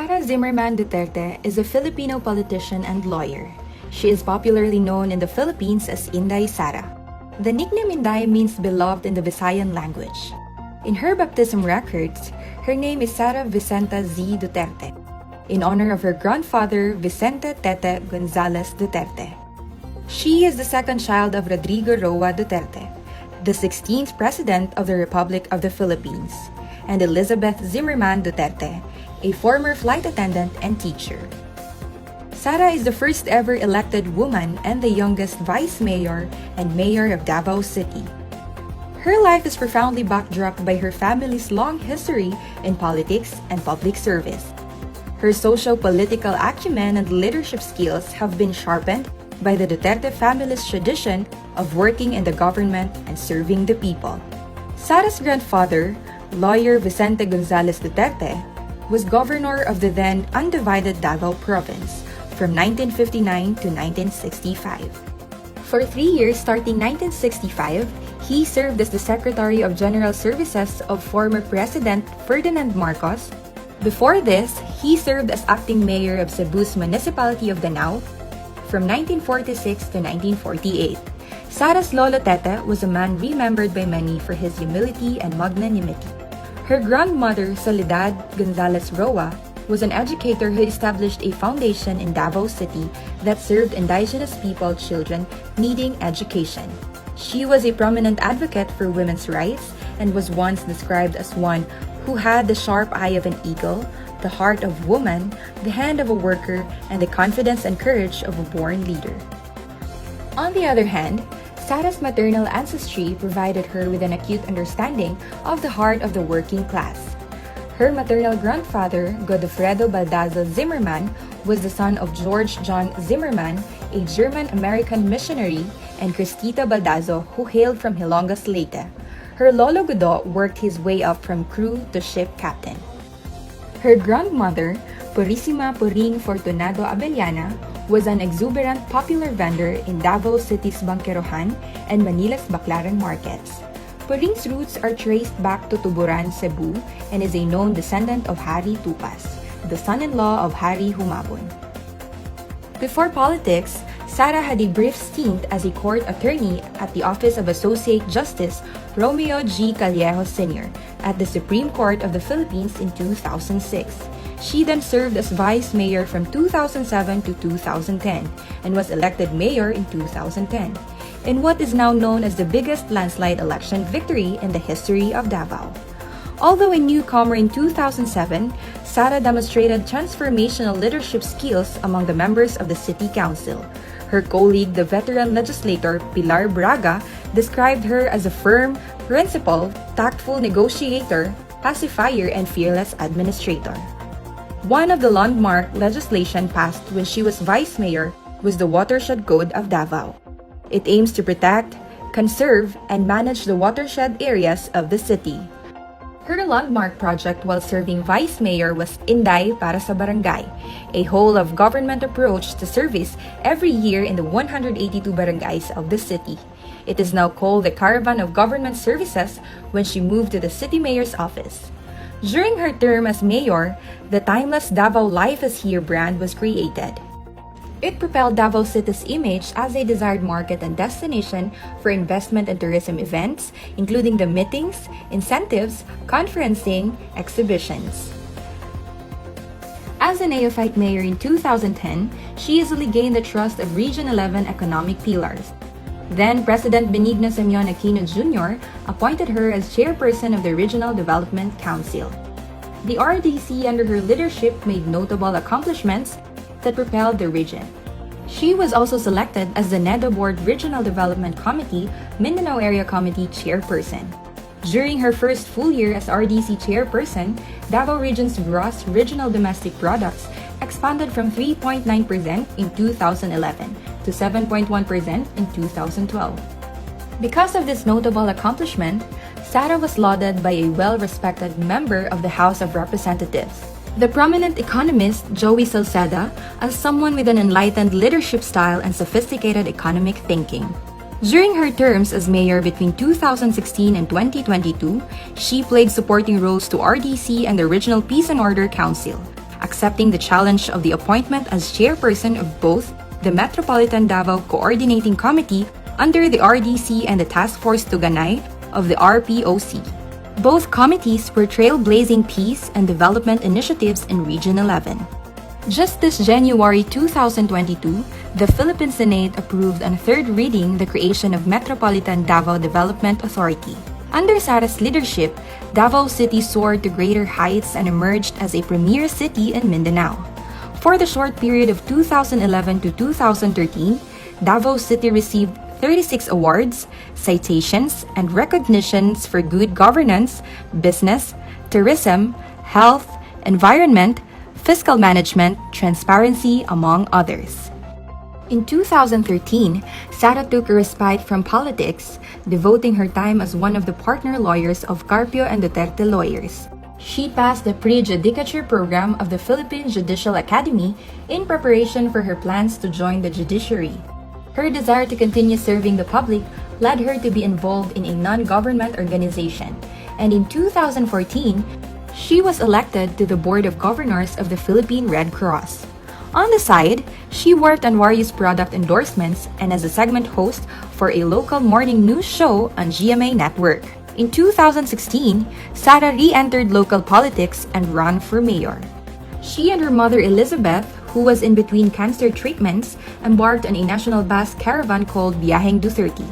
Sara Zimmerman Duterte is a Filipino politician and lawyer. She is popularly known in the Philippines as INDAY SARA. The nickname INDAY means beloved in the Visayan language. In her baptism records, her name is Sara Vicenta Z. Duterte, in honor of her grandfather Vicente Tete Gonzales Duterte. She is the second child of Rodrigo Roa Duterte, the 16th President of the Republic of the Philippines, and Elizabeth Zimmerman Duterte, a former flight attendant and teacher. Sara is the first ever elected woman and the youngest vice mayor and mayor of Davao City. Her life is profoundly backdropped by her family's long history in politics and public service. Her socio-political acumen and leadership skills have been sharpened by the Duterte family's tradition of working in the government and serving the people. Sara's grandfather, lawyer Vicente Gonzales Duterte, was governor of the then undivided Davao Province from 1959 to 1965. For 3 years starting 1965, he served as the Secretary of General Services of former President Ferdinand Marcos. Before this, he served as acting mayor of Cebu's municipality of Danao from 1946 to 1948. Sara's Lolo Tete was a man remembered by many for his humility and magnanimity. Her grandmother, Soledad Gonzales Roa, was an educator who established a foundation in Davao City that served indigenous people children needing education. She was a prominent advocate for women's rights and was once described as one who had the sharp eye of an eagle, the heart of a woman, the hand of a worker, and the confidence and courage of a born leader. On the other hand, Sara's maternal ancestry provided her with an acute understanding of the heart of the working class. Her maternal grandfather, Godofredo Baldazo Zimmerman, was the son of George John Zimmerman, a German-American missionary, and Cristita Baldazo, who hailed from Hilongas Leyte. Her Lolo Godo worked his way up from crew to ship captain. Her grandmother, Purissima Puring Fortunado Abellana, was an exuberant popular vendor in Davao City's Bangkerohan and Manila's Baclaran markets. Puring's roots are traced back to Tuburan, Cebu, and is a known descendant of Hari Tupas, the son-in-law of Hari Humabon. Before politics, Sara had a brief stint as a court attorney at the Office of Associate Justice Romeo G. Callejo Sr. at the Supreme Court of the Philippines in 2006. She then served as vice mayor from 2007 to 2010 and was elected mayor in 2010, in what is now known as the biggest landslide election victory in the history of Davao. Although a newcomer in 2007, Sara demonstrated transformational leadership skills among the members of the City Council. Her colleague, the veteran legislator Pilar Braga, described her as a firm, principled, tactful negotiator, pacifier, and fearless administrator. One of the landmark legislation passed when she was vice mayor was the Watershed Code of Davao. It aims to protect, conserve, and manage the watershed areas of the city. Her landmark project while serving vice mayor was INDAY para sa Barangay, a whole-of-government approach to service every year in the 182 barangays of the city. It is now called the Caravan of Government Services when she moved to the city mayor's office. During her term as mayor, the timeless Davao Life is Here brand was created. It propelled Davao City's image as a desired market and destination for investment and tourism events, including the meetings, incentives, conferencing, exhibitions. As a neophyte mayor in 2010, she easily gained the trust of Region 11 economic pillars. Then President Benigno Simeon Aquino Jr. appointed her as chairperson of the Regional Development Council. The RDC under her leadership made notable accomplishments that propelled the region. She was also selected as the NEDA Board Regional Development Committee Mindanao Area Committee chairperson. During her first full year as RDC chairperson, Davao Region's gross regional domestic products expanded from 3.9% in 2011 to 7.1% in 2012. Because of this notable accomplishment, Sara was lauded by a well-respected member of the House of Representatives, the prominent economist Joey Salceda, as someone with an enlightened leadership style and sophisticated economic thinking. During her terms as mayor between 2016 and 2022, she played supporting roles to RDC and the Regional Peace and Order Council, accepting the challenge of the appointment as chairperson of both the Metropolitan Davao Coordinating Committee under the RDC and the Task Force Tuganay of the RPOC. Both committees were trailblazing peace and development initiatives in Region 11. Just this January 2022, the Philippine Senate approved on third reading the creation of Metropolitan Davao Development Authority. Under SARA's leadership, Davao City soared to greater heights and emerged as a premier city in Mindanao. For the short period of 2011 to 2013, Davao City received 36 awards, citations, and recognitions for good governance, business, tourism, health, environment, fiscal management, transparency, among others. In 2013, SARA took a respite from politics, devoting her time as one of the partner lawyers of Carpio and Duterte lawyers. She passed the pre-judicature program of the Philippine Judicial Academy in preparation for her plans to join the judiciary. Her desire to continue serving the public led her to be involved in a non-government organization, and in 2014, she was elected to the Board of Governors of the Philippine Red Cross. On the side, she worked on various product endorsements and as a segment host for a local morning news show on GMA Network. In 2016, SARA re-entered local politics and ran for mayor. She and her mother Elizabeth, who was in between cancer treatments, embarked on a national bus caravan called Biyaheng Duterte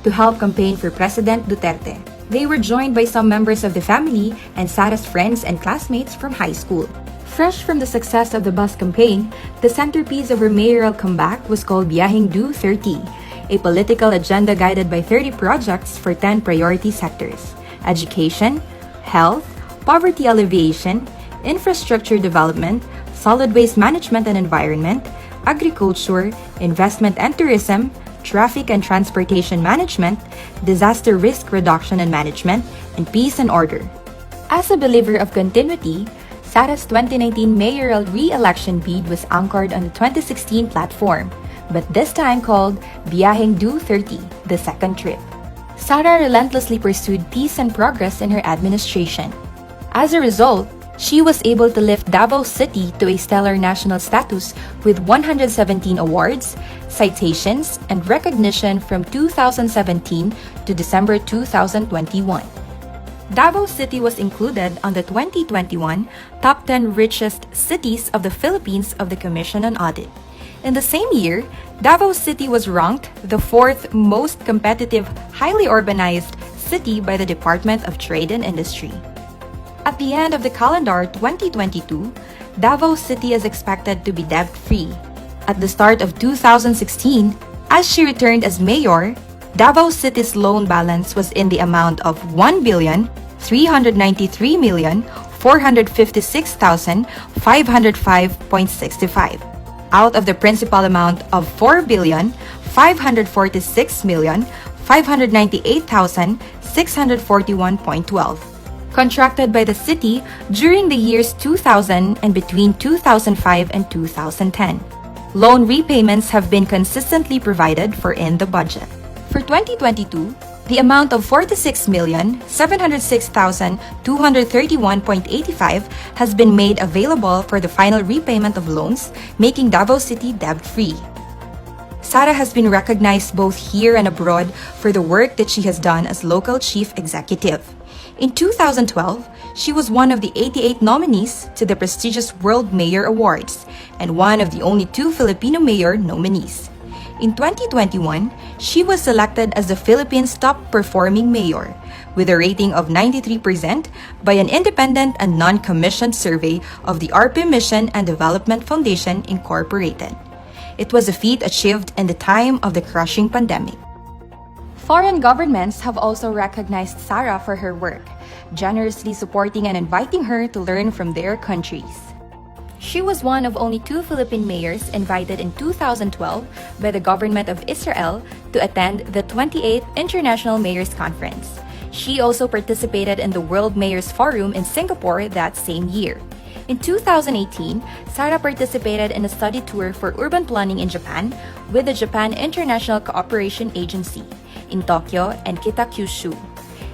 to help campaign for President Duterte. They were joined by some members of the family and SARA's friends and classmates from high school. Fresh from the success of the bus campaign, the centerpiece of her mayoral comeback was called Biyaheng Du-30, a political agenda guided by 30 projects for 10 priority sectors: education, health, poverty alleviation, infrastructure development, solid waste management and environment, agriculture, investment and tourism, traffic and transportation management, disaster risk reduction and management, and peace and order. As a believer of continuity, SARA's 2019 mayoral re-election bid was anchored on the 2016 platform, but this time called Biyaheng Du-30, the second trip. SARA relentlessly pursued peace and progress in her administration. As a result, she was able to lift Davao City to a stellar national status with 117 awards, citations, and recognition from 2017 to December 2021. Davao City was included on the 2021 Top 10 Richest Cities of the Philippines of the Commission on Audit. In the same year, Davao City was ranked the fourth most competitive, highly urbanized city by the Department of Trade and Industry. At the end of the calendar 2022, Davao City is expected to be debt-free. At the start of 2016, as she returned as mayor, Davao City's loan balance was in the amount of 1,393,456,505.65, out of the principal amount of 4,546,598,641.12. contracted by the city during the years 2000 and between 2005 and 2010. Loan repayments have been consistently provided for in the budget. For 2022, the amount of 46,706,231.85 has been made available for the final repayment of loans, making Davao City debt-free. SARA has been recognized both here and abroad for the work that she has done as local chief executive. In 2012, she was one of the 88 nominees to the prestigious World Mayor Awards and one of the only 2 Filipino mayor nominees. In 2021, she was selected as the Philippines' top-performing mayor, with a rating of 93% by an independent and non-commissioned survey of the RP Mission and Development Foundation, Incorporated. It was a feat achieved in the time of the crushing pandemic. Foreign governments have also recognized SARA for her work, generously supporting and inviting her to learn from their countries. She was one of only 2 Philippine mayors invited in 2012 by the government of Israel to attend the 28th International Mayors Conference. She also participated in the World Mayors Forum in Singapore that same year. In 2018, SARA participated in a study tour for urban planning in Japan with the Japan International Cooperation Agency in Tokyo and Kitakyushu.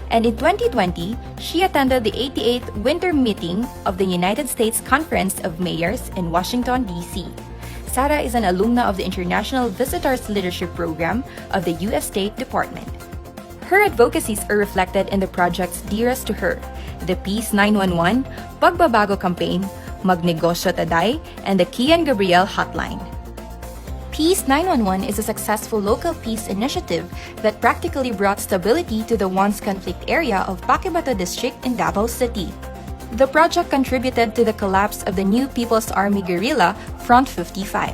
And in 2020, she attended the 88th Winter Meeting of the United States Conference of Mayors in Washington, D.C. SARA is an alumna of the International Visitors Leadership Program of the U.S. State Department. Her advocacies are reflected in the projects dearest to her, the Peace 911, Pagbabago Campaign, Magnegosyo Taday, and the Kian Gabriel Hotline. Peace 911 is a successful local peace initiative that practically brought stability to the once conflict area of Paquibato District in Davao City. The project contributed to the collapse of the new People's Army guerrilla, Front 55.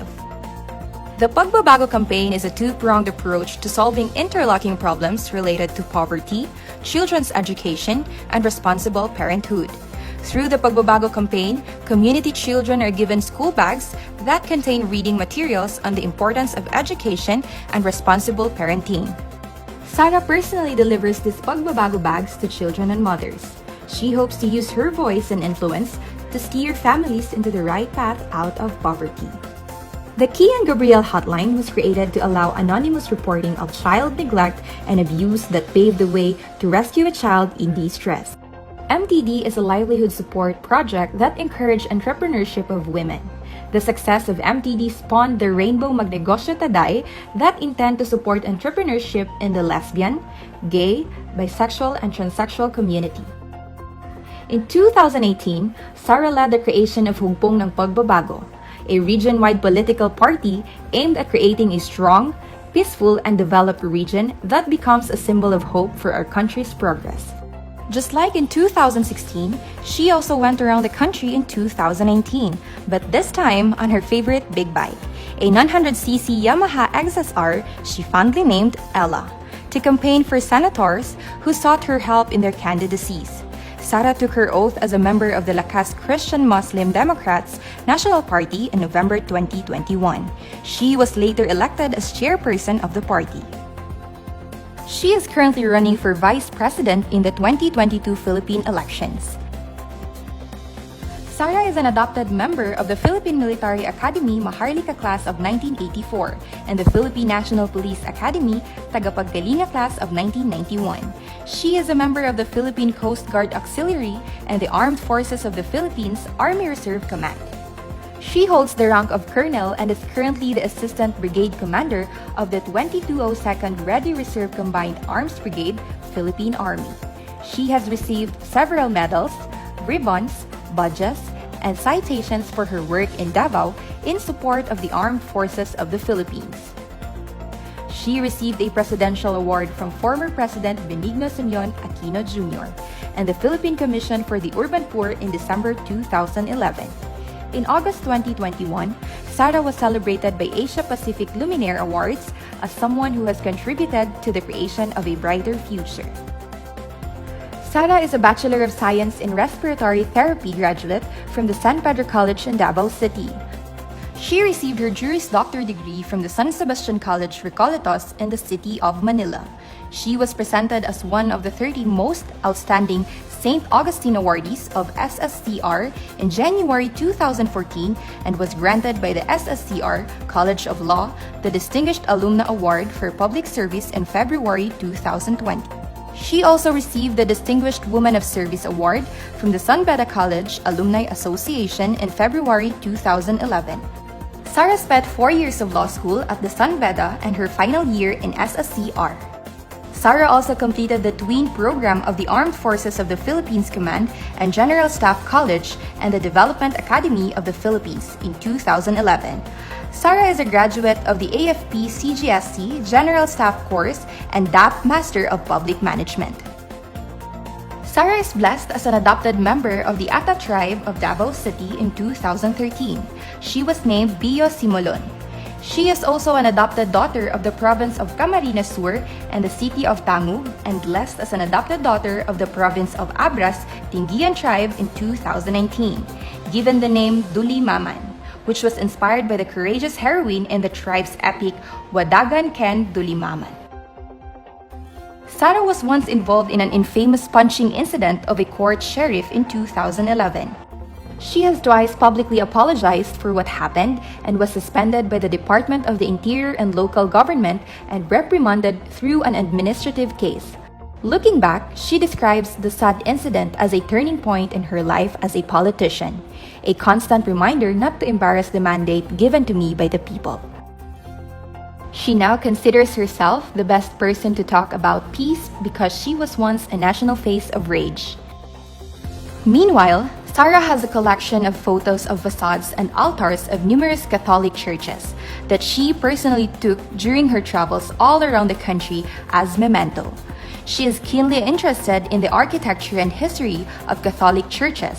The Pagbabago campaign is a two-pronged approach to solving interlocking problems related to poverty, children's education, and responsible parenthood. Through the Pagbabago campaign, community children are given school bags that contain reading materials on the importance of education and responsible parenting. SARA personally delivers these Pagbabago bags to children and mothers. She hopes to use her voice and influence to steer families into the right path out of poverty. The Kian Gabriel Hotline was created to allow anonymous reporting of child neglect and abuse that paved the way to rescue a child in distress. MTD is a livelihood support project that encourages entrepreneurship of women. The success of MTD spawned the Rainbow Magnegosyo Taday that intend to support entrepreneurship in the lesbian, gay, bisexual, and transsexual community. In 2018, SARA led the creation of Hugpong ng Pagbabago, a region-wide political party aimed at creating a strong, peaceful, and developed region that becomes a symbol of hope for our country's progress. Just like in 2016, she also went around the country in 2019, but this time on her favorite big bike, a 900cc Yamaha XSR she fondly named Ella, to campaign for senators who sought her help in their candidacies. SARA took her oath as a member of the Lakas Christian Muslim Democrats National Party in November 2021. She was later elected as chairperson of the party. She is currently running for vice president in the 2022 Philippine elections. SARA is an adopted member of the Philippine Military Academy Maharlika class of 1984 and the Philippine National Police Academy Tagapagkalinga class of 1991. She is a member of the Philippine Coast Guard Auxiliary and the Armed Forces of the Philippines Army Reserve Command. She holds the rank of colonel and is currently the Assistant Brigade Commander of the 2202nd Ready Reserve Combined Arms Brigade, Philippine Army. She has received several medals, ribbons, badges, and citations for her work in Davao in support of the Armed Forces of the Philippines. She received a Presidential Award from former President Benigno Simeon Aquino Jr. and the Philippine Commission for the Urban Poor in December 2011. In August 2021, SARA was celebrated by Asia Pacific Luminaire Awards as someone who has contributed to the creation of a brighter future. SARA is a Bachelor of Science in Respiratory Therapy graduate from the San Pedro College in Davao City. She received her Juris Doctor degree from the San Sebastian College Recoletos in the city of Manila. She was presented as one of the 30 most outstanding St. Augustine awardees of SSCR in January 2014 and was granted by the SSCR College of Law the Distinguished Alumna Award for Public Service in February 2020. She also received the Distinguished Woman of Service Award from the San Beda College Alumni Association in February 2011. SARA spent 4 years of law school at the San Beda and her final year in SSCR. SARA also completed the tween program of the Armed Forces of the Philippines Command and General Staff College and the Development Academy of the Philippines in 2011. SARA is a graduate of the AFP CGSC General Staff Course and DAP Master of Public Management. SARA is blessed as an adopted member of the Ata tribe of Davao City in 2013. She was named Bio Simolon. She is also an adopted daughter of the province of Camarines Sur and the city of Tangug, and blessed as an adopted daughter of the province of Abras, Tingian tribe in 2019, given the name Duli Maman, which was inspired by the courageous heroine in the tribe's epic Wadagan Ken Duli Maman. SARA was once involved in an infamous punching incident of a court sheriff in 2011. She has twice publicly apologized for what happened and was suspended by the Department of the Interior and Local Government and reprimanded through an administrative case. Looking back, she describes the sad incident as a turning point in her life as a politician, a constant reminder not to embarrass the mandate given to me by the people. She now considers herself the best person to talk about peace because she was once a national face of rage. Meanwhile, SARA has a collection of photos of facades and altars of numerous Catholic churches that she personally took during her travels all around the country as memento. She is keenly interested in the architecture and history of Catholic churches,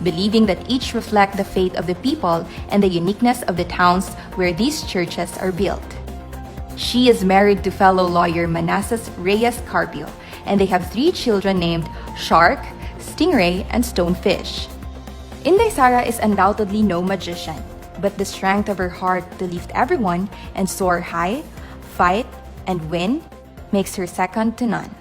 believing that each reflect the faith of the people and the uniqueness of the towns where these churches are built. She is married to fellow lawyer Manassas Reyes Carpio, and they have 3 children named Shark, Stingray, and Stonefish. INDAY SARA is undoubtedly no magician, but the strength of her heart to lift everyone and soar high, fight, and win makes her second to none.